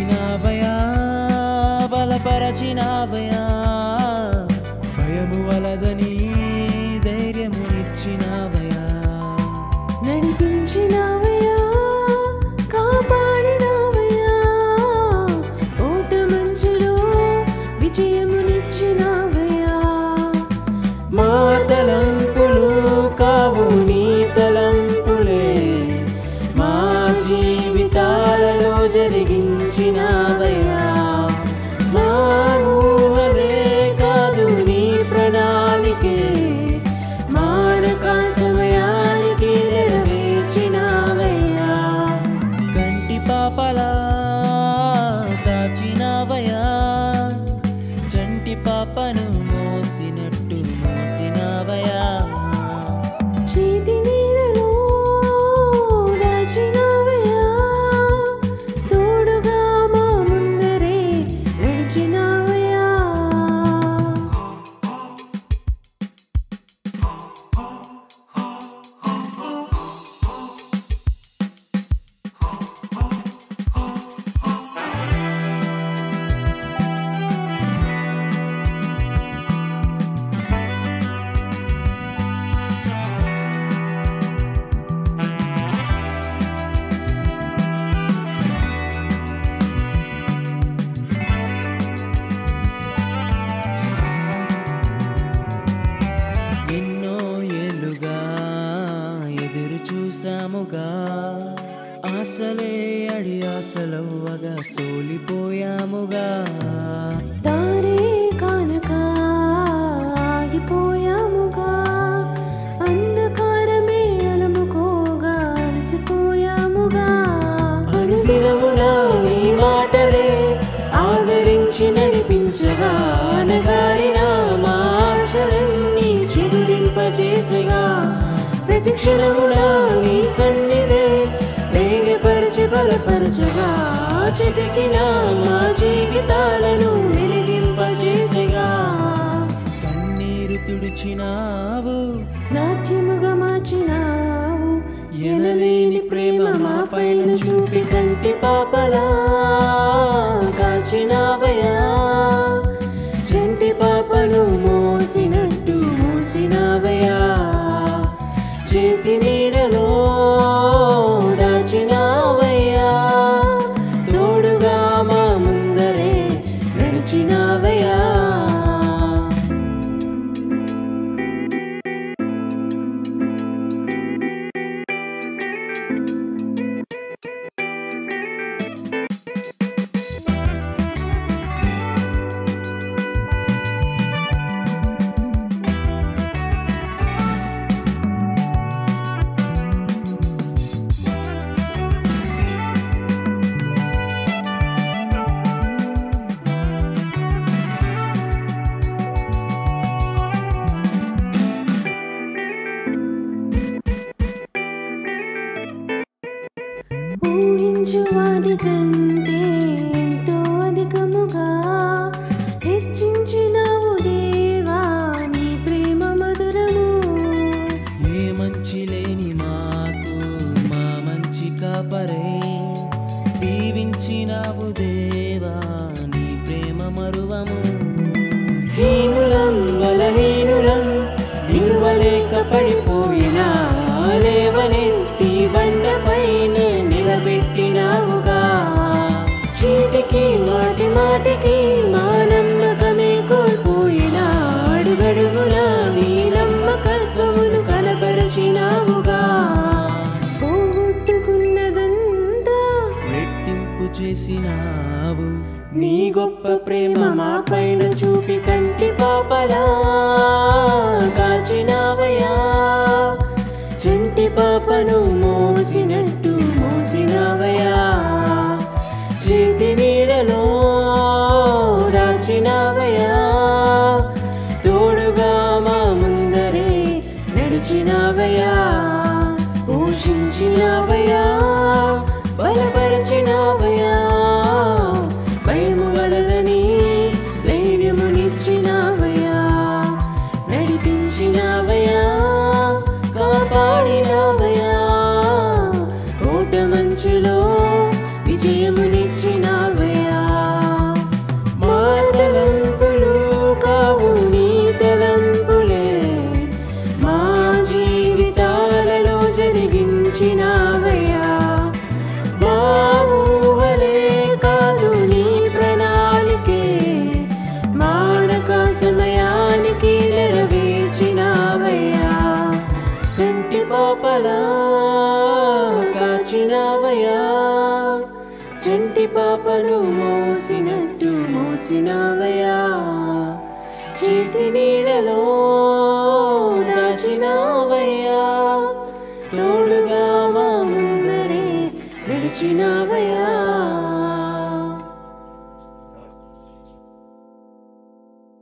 ఓదార్చినావయా బలపరచినావయా భయము వలదని ధైర్యమునిచ్చినావయా నడిపించినావయా కాపాడినావయా ఓట మంచులో విజయమునిచ్చినావయా మా తలంపులు కావు నీ తలంపులే మా జీవితాలలో జరిగించినావయా మా ఊహలే కాదు నీ ప్రణాళికే మానక సమయానికి నెరవేర్చినావయ్యా కంటి పాపలా కాచినావయ్యా చంటి పాపను మోసినట్టు మోసినావయ్యా చేతి నీడలో దాచినావయ్యా తోడుగా మా ముందరే నడిచినావయ్యా ఎన్నో ఏళ్ళుగా ఎదురు చూసాముగా ఆశలే అడి ఆశలవ్వగా సోలిపోయాముగా దారే కానక ఆగిపోయాముగా అంధకారమే అలముకోగా అలసిపోయాముగా అనుదినమున నీ మాటలే ఆదరించి నడిపించగా అనగారిన మా ఆశలన్నీ చిగురింపజేసేగా ప్రతి క్షణమున నీ సన్నిధే వేగపరచి బలపరచగా చెతికిన మా జీవితాలను వెలిగింపజేసేగా కన్నీరు తుడిచినావు నాట్యముగా మార్చినావు ఎనలేని ప్రేమ మా పైన చూపి కంటి పాపలా కాచినావయా చంటి పాపను మోసినట్టు మోసినావయా చేతి నీడలో దాచినావయ్యా తోడుగా మా ముందరే నడిచినావయ్యా ఊహించు వాటి కంటే ఎంతో అధికముగా హెచ్చించినావు దేవా నీ ప్రేమ మధురము ఏ మంచి లేని మాకు మా మంచి కాపరే దీవించినావు దేవా నీ ప్రేమ మరువము హీనులం బలహీనులం నిలువలేక పడిపోయినా లేవనెత్తి బండపైనే నిలబెట్టినావుగా చీటికి మాటి మాటికి మా నమ్మకమే కోల్పోయినా అడుగడుగునా నీ నమ్మకత్వమును కనపరచినావుగా పోగొట్టుకున్నదంతా రెట్టింపు చేసినావు నీ గొప్ప ప్రేమ మా పైన చూపి కంటి పాపలా కాచినావయా చంటి పాపను మోసినట్టు మోసినావయా చేతి నీడలో దాచినావయా తోడుగా మా ముందరే నడిచినావయా పోషించినావయా బలపరచినావయా భయము వలదని ధైర్యమునిచ్చినావయా నడిపించినావయా కాపాడినావయా ఓట మంచులో పాపలా కాచినావయ్యా చంటి పాపను మోసినట్టు మోసినావయ్యా చేతి నీడలో దాచినావయ్యా తోడుగా మా ముందరే నడిచినావయ్యా